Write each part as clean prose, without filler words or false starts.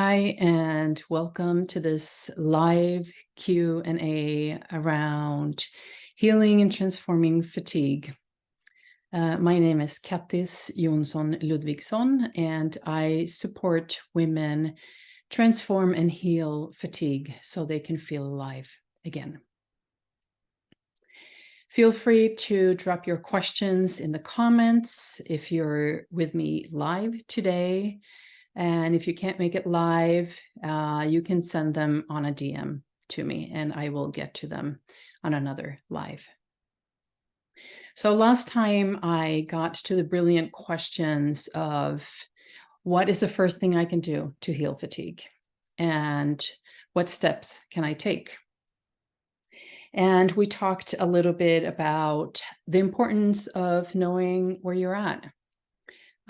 Hi, and welcome to this live Q&A around healing and transforming fatigue. My name is Kattis Jonsson Ludvigsson, and I support women transform and heal fatigue so they can feel alive again. Feel free to drop your questions in the comments if you're with me live today. And if you can't make it live, you can send them on a DM to me and I will get to them on another live. So last time I got to the brilliant questions of what is the first thing I can do to heal fatigue? And what steps can I take? And we talked a little bit about the importance of knowing where you're at.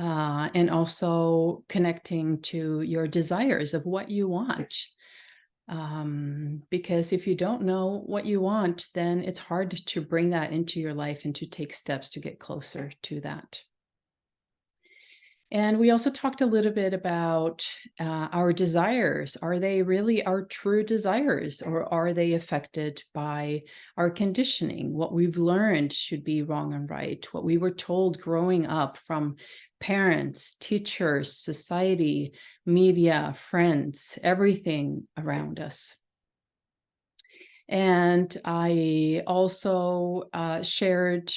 And also connecting to your desires of what you want. Because if you don't know what you want, then it's hard to bring that into your life and to take steps to get closer to that. And we also talked a little bit about our desires. Are they really our true desires, or are they affected by our conditioning? What we've learned should be wrong and right, what we were told growing up from parents, teachers, society, media, friends, everything around us. And I also shared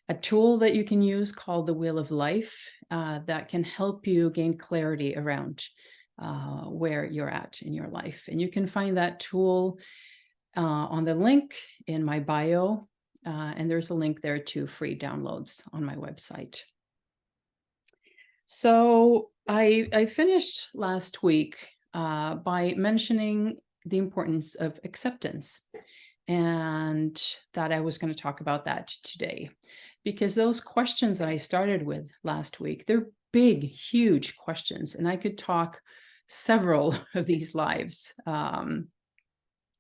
a tool that you can use called the Wheel of Life that can help you gain clarity around where you're at in your life. And you can find that tool on the link in my bio. And there's a link there to free downloads on my website. So I finished last week by mentioning the importance of acceptance, and that I was going to talk about that today. Because those questions that I started with last week, they're big, huge questions. And I could talk several of these lives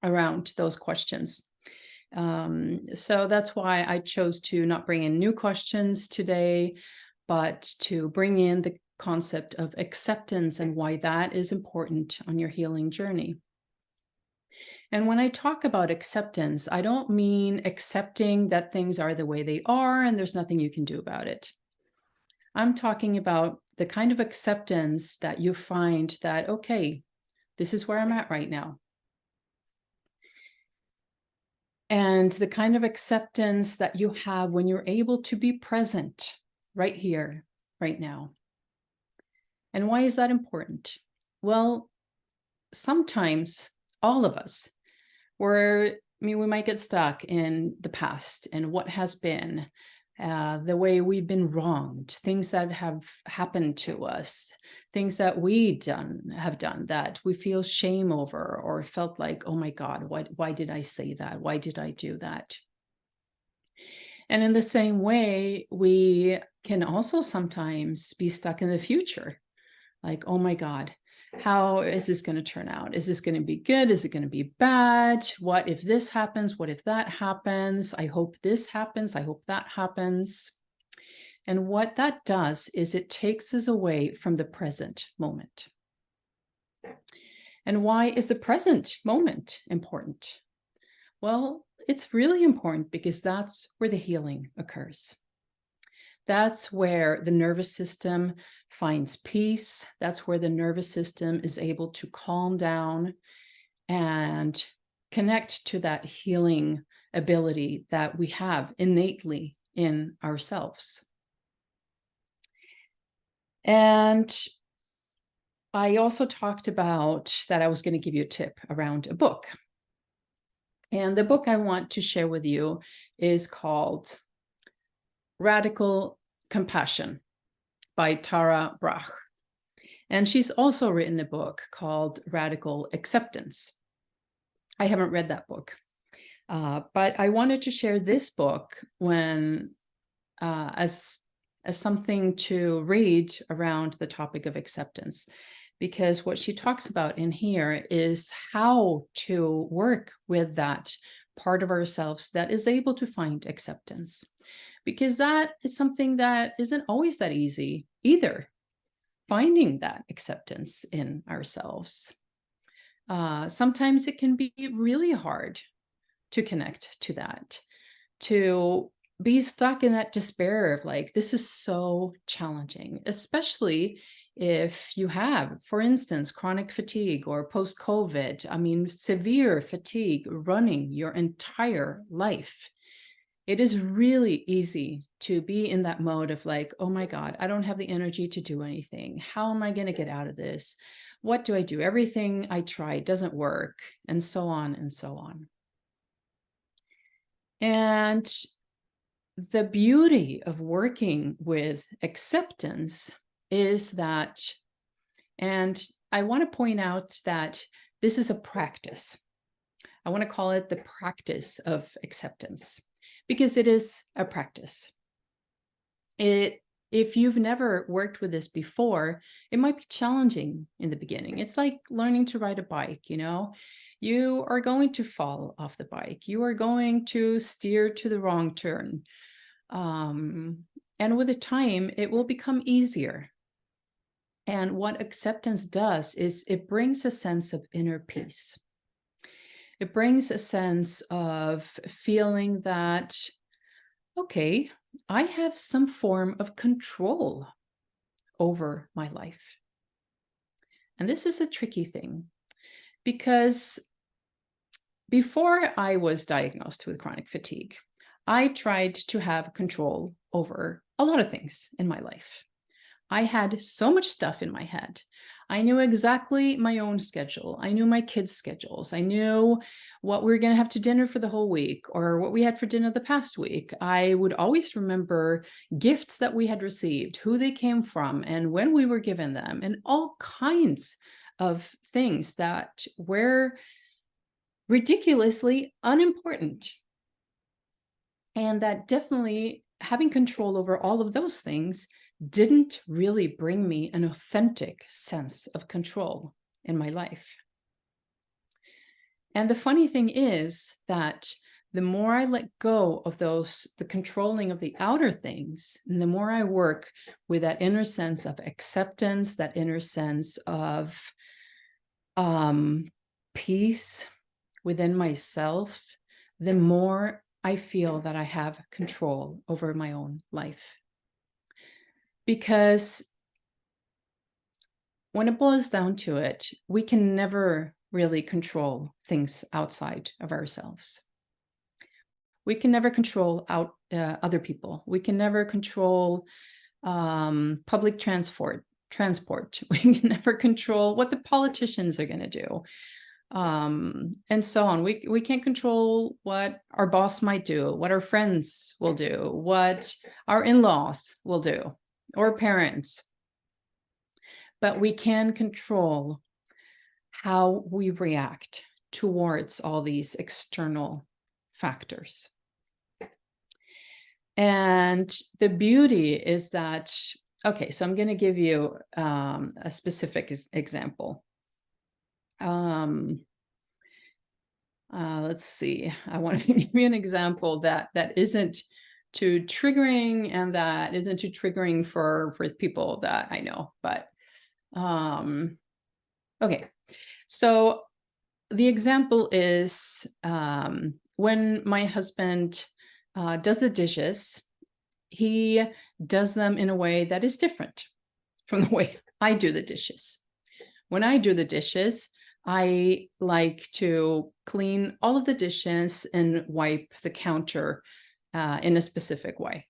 around those questions. So that's why I chose to not bring in new questions today, but to bring in the concept of acceptance and why that is important on your healing journey. And when I talk about acceptance, I don't mean accepting that things are the way they are and there's nothing you can do about it. I'm talking about the kind of acceptance that you find that, okay, this is where I'm at right now. And the kind of acceptance that you have when you're able to be present right here, right now. And why is that important? Well, sometimes all of us, we might get stuck in the past and what has been, the way we've been wronged, things that have happened to us, things that we have done that we feel shame over, or felt like, oh my God, why did I say that? Why did I do that? And in the same way, we can also sometimes be stuck in the future. Like, oh my God, how is this going to turn out? Is this going to be good? Is it going to be bad? What if this happens? What if that happens? I hope this happens. I hope that happens. And what that does is it takes us away from the present moment. And why is the present moment important? Well, it's really important because that's where the healing occurs. That's where the nervous system finds peace. That's where the nervous system is able to calm down and connect to that healing ability that we have innately in ourselves. And I also talked about that I was going to give you a tip around a book. And the book I want to share with you is called Radical Compassion by Tara Brach. And she's also written a book called Radical Acceptance. I haven't read that book, but I wanted to share this book as something to read around the topic of acceptance, because what she talks about in here is how to work with that part of ourselves that is able to find acceptance, because that is something that isn't always that easy either. finding that acceptance in ourselves. Sometimes it can be really hard to connect to that, to be stuck in that despair of like, this is so challenging, especially if you have, for instance, chronic fatigue or post-COVID, I mean, severe fatigue running your entire life. It is really easy to be in that mode of like, oh my God, I don't have the energy to do anything. How am I going to get out of this? What do I do? Everything I try doesn't work, and so on and so on. And the beauty of working with acceptance is that, and I want to point out that this is a practice. I want to call it the practice of acceptance, because it is a practice. If you've never worked with this before, it might be challenging in the beginning. It's like learning to ride a bike, you know? You are going to fall off the bike. You are going to steer to the wrong turn. And with the time, it will become easier. And what acceptance does is it brings a sense of inner peace. It brings a sense of feeling that, okay, I have some form of control over my life. And this is a tricky thing, because before I was diagnosed with chronic fatigue, I tried to have control over a lot of things in my life. I had so much stuff in my head. I knew exactly my own schedule. I knew my kids' schedules. I knew what we were going to have to dinner for the whole week, or what we had for dinner the past week. I would always remember gifts that we had received, who they came from, and when we were given them, and all kinds of things that were ridiculously unimportant. And that definitely, having control over all of those things didn't really bring me an authentic sense of control in my life. And the funny thing is that the more I let go of the controlling of the outer things, and the more I work with that inner sense of acceptance, that inner sense of peace within myself, the more I feel that I have control over my own life. Because when it boils down to it, we can never really control things outside of ourselves. We can never control other people. We can never control public transport. We can never control what the politicians are going to do, and so on. We can't control what our boss might do, what our friends will do, what our in-laws will do, or parents. But we can control how we react towards all these external factors. And the beauty is that, okay, so I'm going to give you a specific example. Let's see. I want to give you an example that isn't too triggering, and that isn't too triggering for people that I know. But okay, so the example is when my husband does the dishes, he does them in a way that is different from the way I do the dishes. When I do the dishes, I like to clean all of the dishes and wipe the counter in a specific way.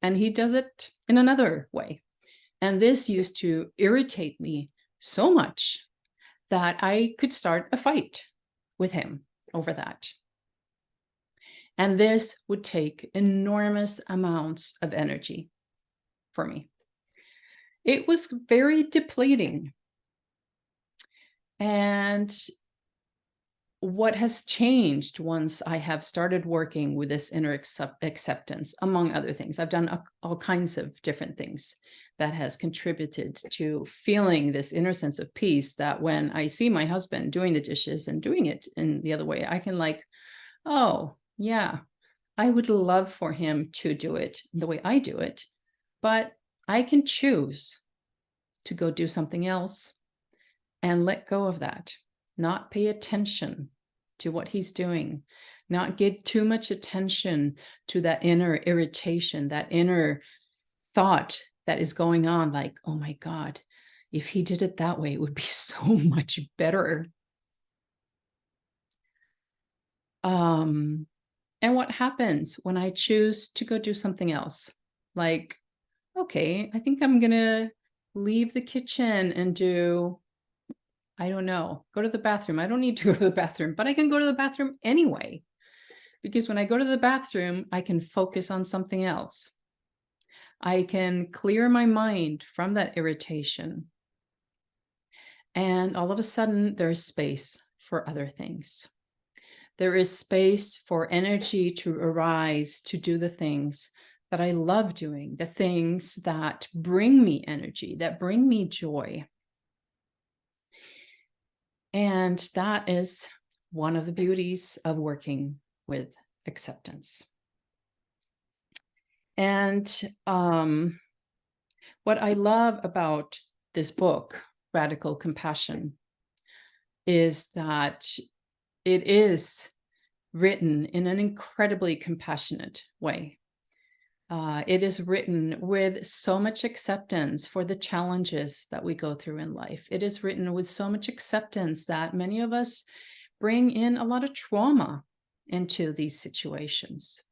And he does it in another way. And this used to irritate me so much that I could start a fight with him over that. And this would take enormous amounts of energy for me. It was very depleting. And what has changed once I have started working with this inner acceptance, among other things, I've done all kinds of different things that has contributed to feeling this inner sense of peace, that when I see my husband doing the dishes and doing it in the other way, I can like, oh, yeah, I would love for him to do it the way I do it, but I can choose to go do something else and let go of that, not pay attention to what he's doing, not give too much attention to that inner irritation, that inner thought that is going on, like, oh my God, if he did it that way, it would be so much better. And what happens when I choose to go do something else? Like, okay, I think I'm gonna leave the kitchen and do, I don't know, go to the bathroom. I don't need to go to the bathroom, but I can go to the bathroom anyway. Because when I go to the bathroom, I can focus on something else. I can clear my mind from that irritation. And all of a sudden, there's space for other things. There is space for energy to arise to do the things that I love doing, the things that bring me energy, that bring me joy. And that is one of the beauties of working with acceptance. And what I love about this book, Radical Compassion, is that it is written in an incredibly compassionate way. It is written with so much acceptance for the challenges that we go through in life. It is written with so much acceptance that many of us bring in a lot of trauma into these situations.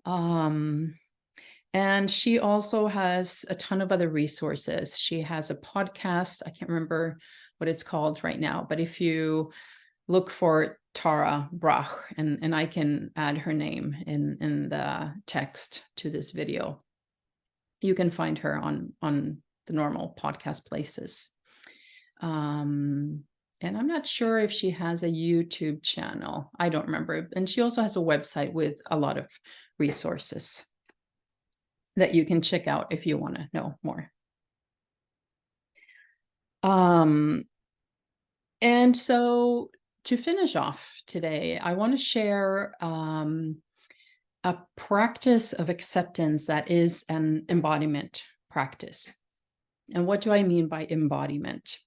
And she also has a ton of other resources. She has a podcast. I can't remember what it's called right now, but if you look for Tara Brach, and I can add her name in the text to this video, you can find her on the normal podcast places. And I'm not sure if she has a YouTube channel. I don't remember. And she also has a website with a lot of resources that you can check out if you want to know more. And so to finish off today, I want to share a practice of acceptance that is an embodiment practice. And what do I mean by embodiment?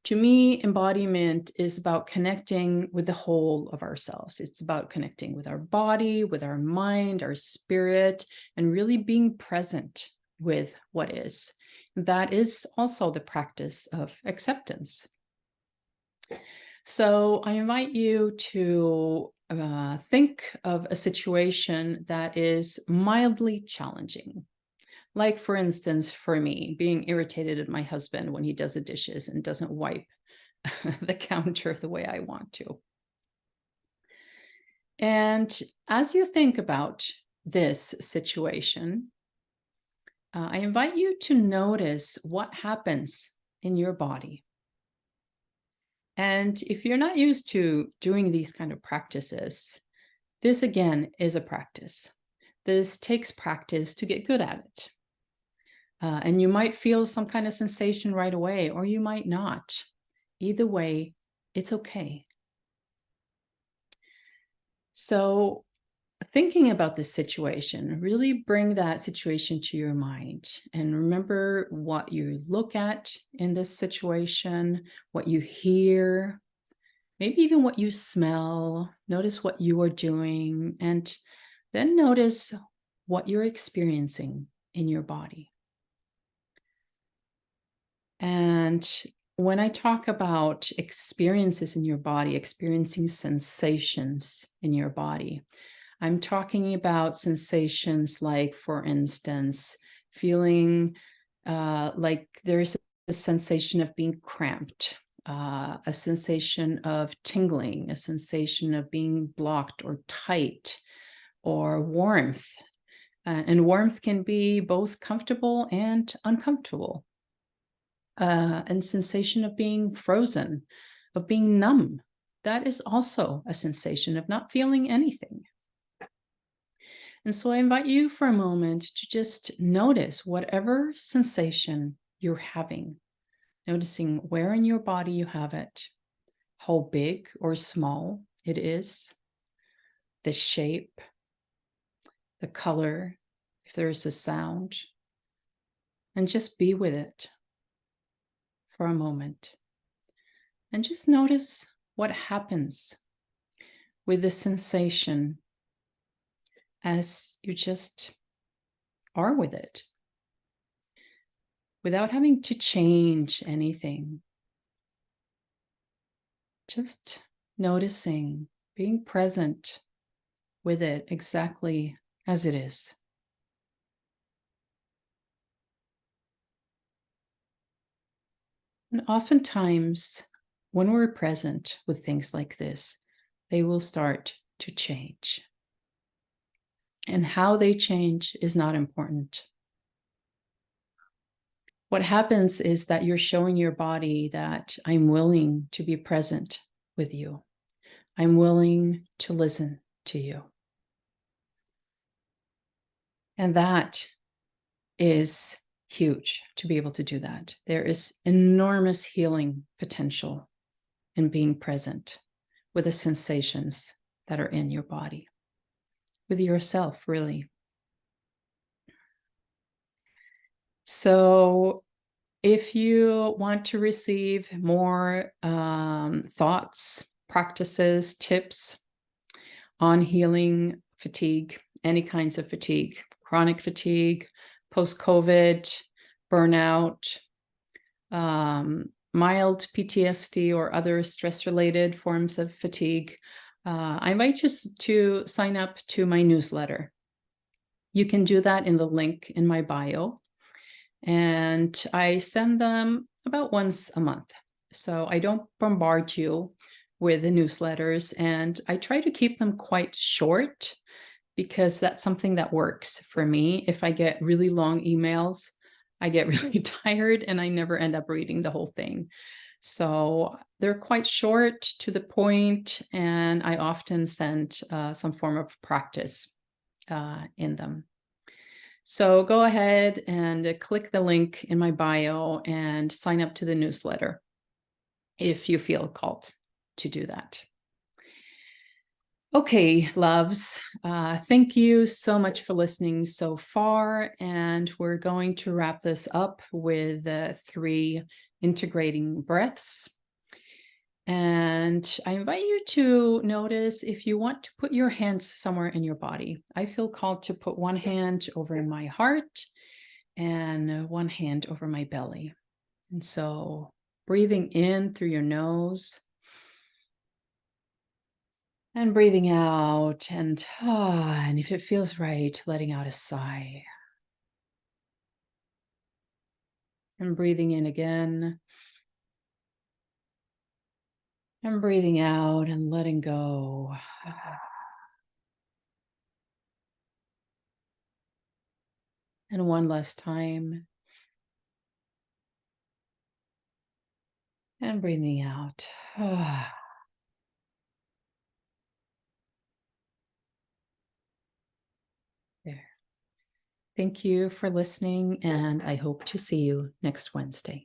To me, embodiment is about connecting with the whole of ourselves. It's about connecting with our body, with our mind, our spirit, and really being present with what is. That is also the practice of acceptance. So I invite you to think of a situation that is mildly challenging. Like, for instance, for me, being irritated at my husband when he does the dishes and doesn't wipe the counter the way I want to. And as you think about this situation, I invite you to notice what happens in your body. And if you're not used to doing these kind of practices, this again is a practice. This takes practice to get good at it. And you might feel some kind of sensation right away, or you might not. Either way, it's okay. So thinking about this situation, really bring that situation to your mind and remember what you look at in this situation, what you hear, maybe even what you smell. Notice what you are doing, and then notice what you're experiencing in your body. And when I talk about experiences in your body, experiencing sensations in your body, I'm talking about sensations like, for instance, feeling like there's a sensation of being cramped, a sensation of tingling, a sensation of being blocked or tight, or warmth. And warmth can be both comfortable and uncomfortable. And sensation of being frozen, of being numb. That is also a sensation of not feeling anything. And so I invite you for a moment to just notice whatever sensation you're having, noticing where in your body you have it, how big or small it is, the shape, the color, if there's a sound. and just be with it for a moment. And just notice what happens with the sensation as you just are with it, without having to change anything. Just noticing, being present with it exactly as it is. And oftentimes, when we're present with things like this, they will start to change. And how they change is not important. What happens is that you're showing your body that I'm willing to be present with you. I'm willing to listen to you. And that is huge to be able to do that. There is enormous healing potential in being present with the sensations that are in your body, with yourself, really. So if you want to receive more thoughts, practices, tips on healing fatigue, any kinds of fatigue, chronic fatigue, post-COVID, burnout, mild PTSD or other stress-related forms of fatigue, I invite you to sign up to my newsletter. You can do that in the link in my bio. And I send them about once a month. So I don't bombard you with the newsletters, and I try to keep them quite short because that's something that works for me. If I get really long emails, I get really tired and I never end up reading the whole thing. So they're quite short, to the point, and I often send some form of practice in them. So go ahead and click the link in my bio and sign up to the newsletter if you feel called to do that. Okay, loves, thank you so much for listening so far. And we're going to wrap this up with 3 integrating breaths. And I invite you to notice if you want to put your hands somewhere in your body. I feel called to put one hand over my heart and one hand over my belly. And so breathing in through your nose and breathing out, and if it feels right, letting out a sigh. And breathing in again. And breathing out and letting go. And one last time. And breathing out. There. Thank you for listening, and I hope to see you next Wednesday.